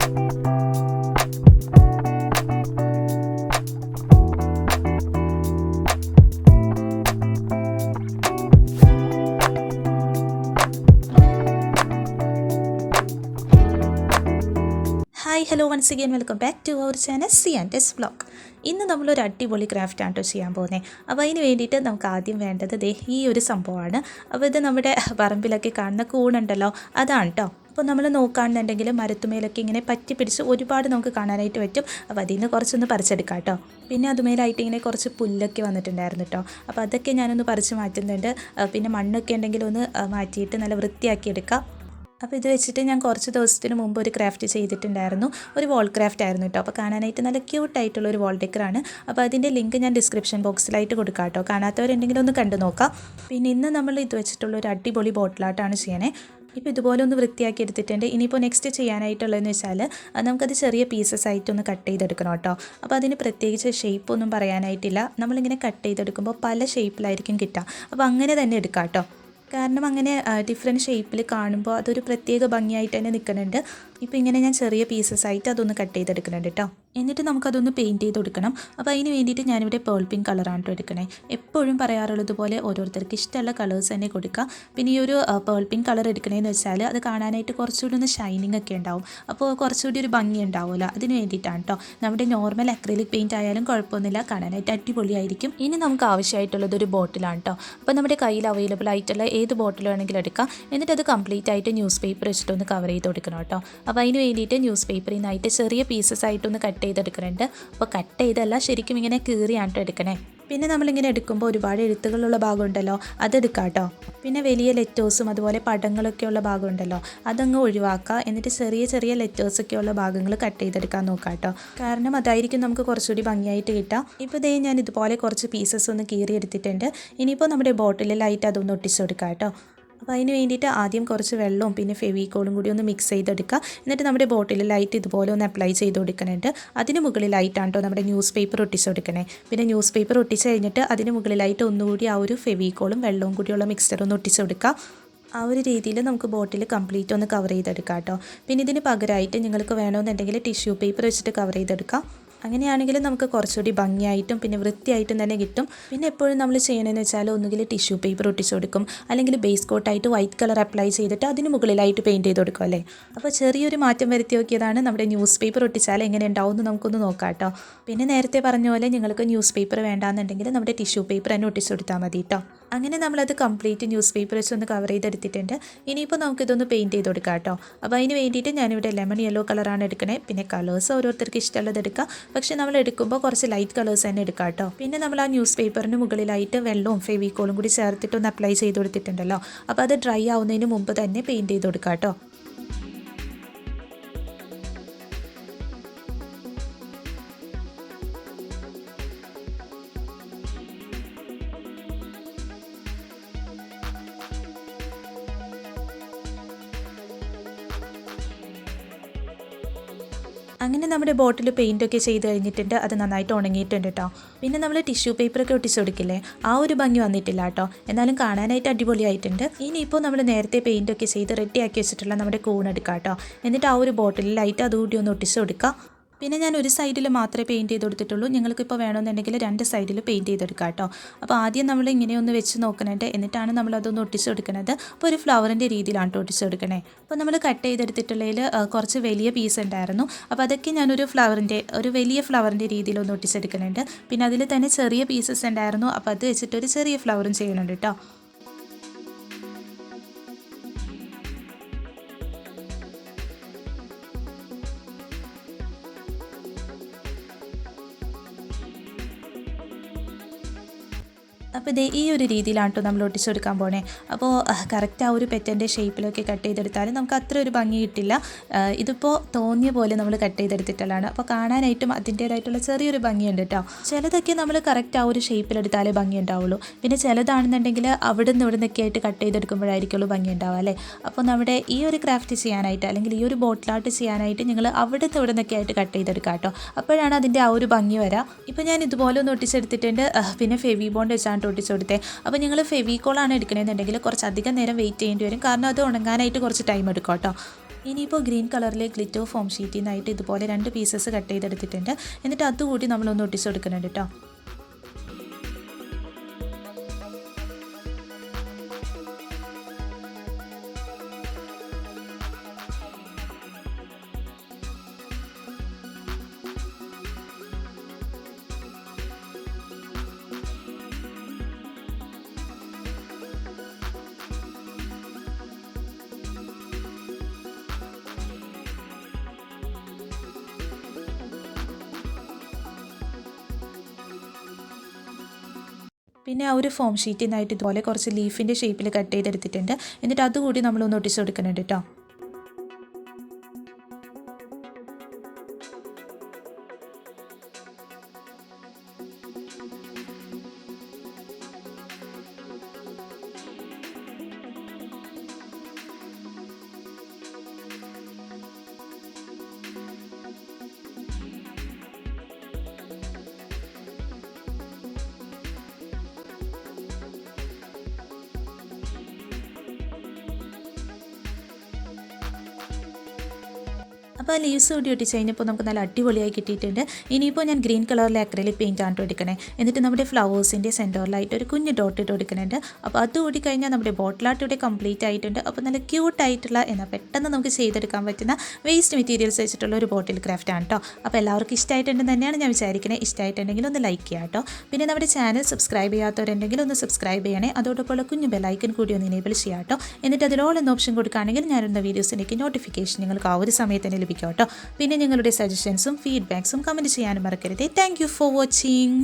Hi hello once again welcome back to our channel svlog. ഇന്ന് നമ്മളൊരു അടിപൊളി ക്രാഫ്റ്റാണ് കേട്ടോ ചെയ്യാൻ പോകുന്നത്. അപ്പോൾ അതിന് വേണ്ടിയിട്ട് നമുക്ക് ആദ്യം വേണ്ടത് ഈ ഒരു സംഭവമാണ്. അപ്പോൾ ഇത് നമ്മുടെ പറമ്പിലൊക്കെ കാണുന്ന കൂണുണ്ടല്ലോ, അതാണ് കേട്ടോ. അപ്പോൾ നമ്മൾ നോക്കുകയാണെന്നുണ്ടെങ്കിൽ മരത്തുമേലൊക്കെ ഇങ്ങനെ പറ്റി പിടിച്ച് ഒരുപാട് നമുക്ക് കാണാനായിട്ട് പറ്റും. അപ്പോൾ അതിൽ നിന്ന് കുറച്ചൊന്ന് പറിച്ചെടുക്കാം കേട്ടോ. പിന്നെ അതുമേലായിട്ട് ഇങ്ങനെ കുറച്ച് പുല്ലൊക്കെ വന്നിട്ടുണ്ടായിരുന്നു കേട്ടോ. അപ്പോൾ അതൊക്കെ ഞാനൊന്ന് പറിച്ച് മാറ്റുന്നുണ്ട്. പിന്നെ മണ്ണൊക്കെ ഉണ്ടെങ്കിൽ ഒന്ന് മാറ്റിയിട്ട് നല്ല വൃത്തിയാക്കി എടുക്കാം. അപ്പോൾ ഇത് വെച്ചിട്ട് ഞാൻ കുറച്ച് ദിവസത്തിന് മുമ്പ് ഒരു ക്രാഫ്റ്റ് ചെയ്തിട്ടുണ്ടായിരുന്നു. ഒരു വാൾ ക്രാഫ്റ്റ് ആയിരുന്നു കേട്ടോ. അപ്പോൾ കാണാനായിട്ട് നല്ല ക്യൂട്ടായിട്ടുള്ള ഒരു വാൾ ഡെക്കറാണ്. അപ്പോൾ അതിൻ്റെ ലിങ്ക് ഞാൻ ഡിസ്ക്രിപ്ഷൻ ബോക്സിലായിട്ട് കൊടുക്കാം കേട്ടോ. കാണാത്തവരുണ്ടെങ്കിലും ഒന്ന് കണ്ടു നോക്കാം. പിന്നെ ഇന്ന് നമ്മൾ ഇത് വെച്ചിട്ടുള്ള ഒരു അടിപൊളി ബോട്ടിൽ ആർട്ടാണ് ചെയ്യണേ. ഇപ്പോൾ ഇതുപോലെ ഒന്ന് വൃത്തിയാക്കി എടുത്തിട്ടുണ്ട്. ഇനിയിപ്പോൾ നെക്സ്റ്റ് ചെയ്യാനായിട്ടുള്ളതെന്ന് വെച്ചാൽ നമുക്കത് ചെറിയ പീസസ് ആയിട്ടൊന്ന് കട്ട് ചെയ്തെടുക്കണം കേട്ടോ. അപ്പോൾ അതിന് പ്രത്യേകിച്ച് ഷേപ്പൊന്നും പറയാനായിട്ടില്ല. നമ്മളിങ്ങനെ കട്ട് ചെയ്തെടുക്കുമ്പോൾ പല ഷേപ്പിലായിരിക്കും കിട്ടുക. അപ്പോൾ അങ്ങനെ തന്നെ എടുക്കാം കേട്ടോ. കാരണം അങ്ങനെ ഡിഫറെൻറ്റ് ഷേപ്പിൽ കാണുമ്പോൾ അതൊരു പ്രത്യേക ഭംഗിയായിട്ട് തന്നെ നിൽക്കുന്നുണ്ട്. ഇപ്പോൾ ഇങ്ങനെ ഞാൻ ചെറിയ പീസസ് ആയിട്ട് അതൊന്ന് കട്ട് ചെയ്തെടുക്കുന്നുണ്ട് കേട്ടോ. എന്നിട്ട് നമുക്കതൊന്ന് പെയിൻറ്റ് ചെയ്ത് കൊടുക്കണം. അപ്പോൾ അതിന് വേണ്ടിയിട്ട് ഞാനിവിടെ പേൾ പിങ്ക് കളറാണ് കേട്ടോ എടുക്കണേ. എപ്പോഴും പറയാറുള്ളതുപോലെ ഓരോരുത്തർക്ക് ഇഷ്ടമുള്ള കളേഴ്സ് തന്നെ കൊടുക്കുക. പിന്നെ ഈ ഒരു പേൾ പിങ്ക് കളർ എടുക്കണേന്ന് വെച്ചാൽ അത് കാണാനായിട്ട് കുറച്ചുകൂടി ഒന്ന് ഷൈനിങ് ഒക്കെ ഉണ്ടാവും. അപ്പോൾ കുറച്ചുകൂടി ഒരു ഭംഗി ഉണ്ടാവുമല്ലോ, അതിന് വേണ്ടിയിട്ടാണ് കേട്ടോ. നമ്മുടെ നോർമൽ അക്രിലിക് പെയിൻറ്റ് ആയാലും കുഴപ്പമൊന്നുമില്ല, കാണാനായിട്ട് അടിപൊളിയായിരിക്കും. ഇനി നമുക്ക് ആവശ്യമായിട്ടുള്ളത് ഒരു ബോട്ടിലാണ് കേട്ടോ. അപ്പോൾ നമ്മുടെ കയ്യിൽ അവൈലബിൾ ആയിട്ടുള്ള ഏത് ബോട്ടിൽ വേണമെങ്കിലും എടുക്കാം. എന്നിട്ട് അത് കംപ്ലീറ്റ് ആയിട്ട് ന്യൂസ് പേപ്പർ വെച്ചിട്ടൊന്ന് കവർ ചെയ്ത് കൊടുക്കണം കേട്ടോ. അപ്പോൾ അതിന് വേണ്ടിയിട്ട് ന്യൂസ് പേപ്പറിൽ നിന്നായിട്ട് ചെറിയ പീസസ് ആയിട്ടൊന്ന് കട്ട് ചെയ്തെടുക്കുന്നുണ്ട്. അപ്പോൾ കട്ട് ചെയ്തല്ല, ശരിക്കും ഇങ്ങനെ കീറിയാണ് എടുക്കണേ. പിന്നെ നമ്മളിങ്ങനെ എടുക്കുമ്പോൾ ഒരുപാട് എഴുത്തുകളുള്ള ഭാഗമുണ്ടല്ലോ, അതെടുക്കാം കേട്ടോ. പിന്നെ വലിയ ലെറ്റേഴ്സും അതുപോലെ പടങ്ങളൊക്കെയുള്ള ഭാഗമുണ്ടല്ലോ, അതങ്ങ് ഒഴിവാക്കുക. എന്നിട്ട് ചെറിയ ചെറിയ ലെറ്റേഴ്സൊക്കെയുള്ള ഭാഗങ്ങൾ കട്ട് ചെയ്തെടുക്കാൻ നോക്കാം കേട്ടോ. കാരണം അതായിരിക്കും നമുക്ക് കുറച്ചുകൂടി ഭംഗിയായിട്ട് കിട്ടുക. ഇപ്പോൾ ദേ ഞാൻ ഇതുപോലെ കുറച്ച് പീസസ് ഒന്ന് കീറി എടുത്തിട്ടുണ്ട്. ഇനിയിപ്പോൾ നമ്മുടെ ബോട്ടിലിലായിട്ട് അതൊന്ന് ഒട്ടിച്ചു കൊടുക്കാം കേട്ടോ. അപ്പോൾ അതിന് വേണ്ടിയിട്ട് ആദ്യം കുറച്ച് വെള്ളവും പിന്നെ ഫെവിക്കോളും കൂടി ഒന്ന് മിക്സ് ചെയ്തെടുക്കുക. എന്നിട്ട് നമ്മുടെ ബോട്ടിലിലായിട്ട് ഇതുപോലെ ഒന്ന് അപ്ലൈ ചെയ്ത് കൊടുക്കുന്നുണ്ട്. അതിന് മുകളിലായിട്ടാണ് കേട്ടോ നമ്മുടെ ന്യൂസ് പേപ്പർ ഒട്ടിച്ച് കൊടുക്കണേ. പിന്നെ ന്യൂസ് പേപ്പർ ഒട്ടിച്ച് കഴിഞ്ഞിട്ട് അതിന് മുകളിലായിട്ട് ഒന്നുകൂടി ആ ഒരു ഫെവിക്കോളും വെള്ളവും കൂടിയുള്ള മിക്സ്ചർ ഒന്ന് ഒട്ടിച്ച് കൊടുക്കുക. ആ ഒരു രീതിയിൽ നമുക്ക് ബോട്ടിൽ കംപ്ലീറ്റ് ഒന്ന് കവർ ചെയ്തെടുക്കാം കേട്ടോ. പിന്നെ ഇതിന് പകരമായിട്ട് നിങ്ങൾക്ക് വേണമെന്നുണ്ടെങ്കിൽ ടിഷ്യൂ പേപ്പർ വെച്ചിട്ട് കവർ ചെയ്തെടുക്കാം. അങ്ങനെയാണെങ്കിൽ നമുക്ക് കുറച്ചുകൂടി ഭംഗിയായിട്ടും പിന്നെ വൃത്തിയായിട്ടും തന്നെ കിട്ടും. പിന്നെ എപ്പോഴും നമ്മൾ ചെയ്യണമെന്ന് വെച്ചാൽ ഒന്നുകിൽ ടിഷ്യൂ പേപ്പർ ഒട്ടിച്ച് കൊടുക്കും, അല്ലെങ്കിൽ ബേസ് കോട്ടായിട്ട് വൈറ്റ് കളർ അപ്ലൈ ചെയ്തിട്ട് അതിന് മുകളിലായിട്ട് പെയിൻറ്റ് ചെയ്ത് കൊടുക്കും അല്ലേ. അപ്പോൾ ചെറിയൊരു മാറ്റം വരുത്തി നോക്കിയതാണ്. നമ്മുടെ ന്യൂസ് പേപ്പർ ഒട്ടിച്ചാൽ എങ്ങനെ ഉണ്ടാവും എന്ന് നമുക്കൊന്ന് നോക്കാം കേട്ടോ. പിന്നെ നേരത്തെ പറഞ്ഞ പോലെ നിങ്ങൾക്ക് ന്യൂസ് പേപ്പർ വേണ്ടാന്നുണ്ടെങ്കിൽ നമ്മുടെ ടിഷ്യൂ പേപ്പർ തന്നെ ഒട്ടിച്ച് കൊടുത്താൽ മതി കേട്ടോ. അങ്ങനെ നമ്മളത് കംപ്ലീറ്റ് ന്യൂസ് പേപ്പർ വെച്ച് ഒന്ന് കവർ ചെയ്തെടുത്തിട്ടുണ്ട്. ഇനിയിപ്പോൾ നമുക്കിതൊന്ന് പെയിൻറ്റ് ചെയ്ത് കൊടുക്കാം കേട്ടോ. അപ്പോൾ അതിന് വേണ്ടിയിട്ട് ഞാനിവിടെ ലെമൺ യെല്ലോ കളറാണ് എടുക്കണേ. പിന്നെ കളേഴ്സ് ഓരോരുത്തർക്ക് ഇഷ്ടമുള്ളത് എടുക്കുക. പക്ഷേ നമ്മൾ എടുക്കുമ്പോൾ കുറച്ച് ലൈറ്റ് കളേഴ്സ് തന്നെ എടുക്കാം കേട്ടോ. പിന്നെ നമ്മൾ ആ ന്യൂസ് പേപ്പറിന് മുകളിലായിട്ട് വെള്ളവും ഫെവിക്കോളും കൂടി ചേർത്തിട്ടൊന്ന് അപ്ലൈ ചെയ്ത് കൊടുത്തിട്ടുണ്ടല്ലോ. അപ്പോൾ അത് ഡ്രൈ ആവുന്നതിന് മുമ്പ് തന്നെ പെയിൻറ്റ് ചെയ്ത് കൊടുക്കാം കേട്ടോ. അങ്ങനെ നമ്മുടെ ബോട്ടിൽ പെയിൻറ്റൊക്കെ ചെയ്ത് കഴിഞ്ഞിട്ടുണ്ട്. അത് നന്നായിട്ട് ഉണങ്ങിയിട്ടുണ്ട് കേട്ടോ. പിന്നെ നമ്മൾ ടിഷ്യൂ പേപ്പറൊക്കെ ഒട്ടിച്ച് കൊടുക്കില്ലേ, ആ ഒരു ഭംഗി വന്നിട്ടില്ല കേട്ടോ. എന്നാലും കാണാനായിട്ട് അടിപൊളിയായിട്ടുണ്ട്. ഇനിയിപ്പോൾ നമ്മൾ നേരത്തെ പെയിൻറ്റൊക്കെ ചെയ്ത് റെഡിയാക്കി വെച്ചിട്ടുള്ള നമ്മുടെ കൂണെടുക്കാം കേട്ടോ. എന്നിട്ട് ആ ഒരു ബോട്ടിലിലായിട്ട് അതുകൂടി ഒന്ന് ഒട്ടിച്ച് കൊടുക്കുക. പിന്നെ ഞാൻ ഒരു സൈഡിൽ മാത്രമേ പെയിൻറ്റ് ചെയ്ത് കൊടുത്തിട്ടുള്ളൂ. നിങ്ങൾക്കിപ്പോൾ വേണമെന്നുണ്ടെങ്കിൽ രണ്ട് സൈഡിൽ പെയിൻറ്റ് ചെയ്തെടുക്കാം കേട്ടോ. അപ്പോൾ ആദ്യം നമ്മൾ ഇങ്ങനെ ഒന്ന് വെച്ച് നോക്കുന്നുണ്ട്. എന്നിട്ടാണ് നമ്മളതൊന്ന് ഒട്ടിച്ച് കൊടുക്കുന്നത്. അപ്പോൾ ഒരു ഫ്ലവറിൻ്റെ രീതിയിലാണ് ഒട്ടിച്ച് കൊടുക്കണേ. അപ്പോൾ നമ്മൾ കട്ട് ചെയ്തെടുത്തിട്ടുള്ളതിൽ കുറച്ച് വലിയ പീസ് ഉണ്ടായിരുന്നു. അപ്പോൾ അതൊക്കെ ഞാനൊരു വലിയ ഫ്ലവറിൻ്റെ രീതിയിലൊന്ന് ഒട്ടിച്ചെടുക്കുന്നുണ്ട്. പിന്നെ അതിൽ തന്നെ ചെറിയ പീസസ് ഉണ്ടായിരുന്നു. അപ്പോൾ അത് വെച്ചിട്ടൊരു ചെറിയ ഫ്ലവറും ചെയ്യുന്നുണ്ട് കേട്ടോ. അപ്പോൾ ഇതേ ഈ ഒരു രീതിയിലാണ് കേട്ടോ നമ്മൾ ഒട്ടിച്ച് കൊടുക്കാൻ പോണേ. അപ്പോൾ കറക്റ്റ് ആ ഒരു പെറ്റൻ്റെ ഷേപ്പിലൊക്കെ കട്ട് ചെയ്തെടുത്താലും നമുക്ക് അത്ര ഒരു ഭംഗി കിട്ടില്ല. ഇതിപ്പോൾ തോന്നിയ പോലെ നമ്മൾ കട്ട് ചെയ്തെടുത്തിട്ടുള്ളതാണ്. അപ്പോൾ കാണാനായിട്ടും അതിൻ്റേതായിട്ടുള്ള ചെറിയൊരു ഭംഗിയുണ്ട് കേട്ടോ. ചിലതൊക്കെ നമ്മൾ കറക്റ്റ് ആ ഒരു ഷേപ്പിലെടുത്താലേ ഭംഗി ഉണ്ടാവുള്ളൂ. പിന്നെ ചിലതാണെന്നുണ്ടെങ്കിൽ അവിടെ നിന്നൊക്കെ ആയിട്ട് കട്ട് ചെയ്തെടുക്കുമ്പോഴായിരിക്കുള്ളൂ ഭംഗി ഉണ്ടാവുക അല്ലേ. അപ്പോൾ നമ്മുടെ ഈ ഒരു ക്രാഫ്റ്റ് ചെയ്യാനായിട്ട് അല്ലെങ്കിൽ ഈ ഒരു ബോട്ടിൽ ആർട്ട് ചെയ്യാനായിട്ട് നിങ്ങൾ അവിടെ നിന്നൊക്കെ ആയിട്ട് കട്ട് ചെയ്തെടുക്കാം കേട്ടോ. അപ്പോഴാണ് അതിൻ്റെ ആ ഒരു ഭംഗി വരാം. ഇപ്പോൾ ഞാൻ ഇതുപോലെ ഒന്ന് ഒട്ടിച്ചെടുത്തിട്ടുണ്ട്. പിന്നെ ഫെവി ബോണ്ട് വെച്ചാണ് ഒട്ടിച്ച് കൊടുത്തേ. അപ്പോൾ നിങ്ങൾ ഫെവിക്കോളാണ് എടുക്കണമെന്നുണ്ടെങ്കിൽ കുറച്ചധികം നേരം വെയിറ്റ് ചെയ്യേണ്ടി വരും. കാരണം അത് ഉണങ്ങാനായിട്ട് കുറച്ച് ടൈം എടുക്കും കേട്ടോ. ഇനിയിപ്പോൾ ഗ്രീൻ കളറിലെ ഗ്ലിറ്റർ ഫോം ഷീറ്റിൽ നിന്നായിട്ട് ഇതുപോലെ 2 പീസസ് കട്ട് ചെയ്തെടുത്തിട്ടുണ്ട്. എന്നിട്ട് അതുകൂടി നമ്മളൊന്ന് ഒട്ടിച്ച് കൊടുക്കുന്നുണ്ട് കേട്ടോ. പിന്നെ ആ ഒരു ഫോം ഷീറ്റിൽ നിന്നായിട്ട് ഇതുപോലെ കുറച്ച് ലീഫിൻ്റെ ഷേപ്പിൽ കട്ട് ചെയ്തെടുത്തിട്ടുണ്ട്. എന്നിട്ട് അതുകൂടി നമ്മളൊന്ന് ഒട്ടിച്ച് കൊടുക്കുന്നുണ്ട് കേട്ടോ. അപ്പോൾ ആ ലീവ്സ് കൂടി ഒട്ടിച്ച് കഴിഞ്ഞപ്പോൾ നമുക്ക് നല്ല അടിപൊളിയായി കിട്ടിയിട്ടുണ്ട്. ഇനിയിപ്പോൾ ഞാൻ ഗ്രീൻ കളറിലെ അക്രലിക് പെയിൻ്റ് ആണ് എടുക്കണേ. എന്നിട്ട് നമ്മുടെ ഫ്ലവേഴ്സിൻ്റെ സെൻറ്ററിലായിട്ട് ഒരു കുഞ്ഞ് ഡോട്ട് ഇട്ട് കൊടുക്കുന്നുണ്ട്. അപ്പോൾ അത് കൂടി കഴിഞ്ഞാൽ നമ്മുടെ ബോട്ടിൽ ആർട്ട് ഇവിടെ കംപ്ലീറ്റ് ആയിട്ടുണ്ട്. അപ്പോൾ നല്ല ക്യൂട്ടായിട്ടുള്ള എന്നാൽ പെട്ടെന്ന് നമുക്ക് ചെയ്തെടുക്കാൻ പറ്റുന്ന വേസ്റ്റ് മെറ്റീരിയൽസ് വെച്ചിട്ടുള്ള ഒരു ബോട്ടിൽ ക്രാഫ്റ്റ് ആണ് കേട്ടോ. അപ്പോൾ എല്ലാവർക്കും ഇഷ്ടമായിട്ടുണ്ടെന്ന് തന്നെയാണ് ഞാൻ വിചാരിക്കുന്നത്. ഇഷ്ടമായിട്ടുണ്ടെങ്കിൽ ഒന്ന് ലൈക്ക് ചെയ്യാം കേട്ടോ. പിന്നെ നമ്മുടെ ചാനൽ സബ്സ്ക്രൈബ് ചെയ്യാത്തവരുണ്ടെങ്കിൽ ഒന്ന് സബ്സ്ക്രൈബ് ചെയ്യണേ. അതോടൊപ്പമുള്ള കുഞ്ഞു ബെല്ലൈക്കൻ കൂടി ഒന്ന് എനേബിൾ ചെയ്യാം കേട്ടോ. എന്നിട്ട് അതിൽ ഓൾ എന്ന ഓപ്ഷൻ കൊടുക്കുകയാണെങ്കിൽ ഞാനിടുന്ന വീഡിയോസിലേക്ക് നോട്ടിഫിക്കേഷൻ നിങ്ങൾക്ക് ആ ഒരു സമയത്ത് തന്നെ ലഭിക്കും കേട്ടോ. പിന്നെ നിങ്ങളുടെ സജഷൻസും ഫീഡ്ബാക്സും കമൻറ്റ് ചെയ്യാനും മറക്കരുത്. Thank you for watching.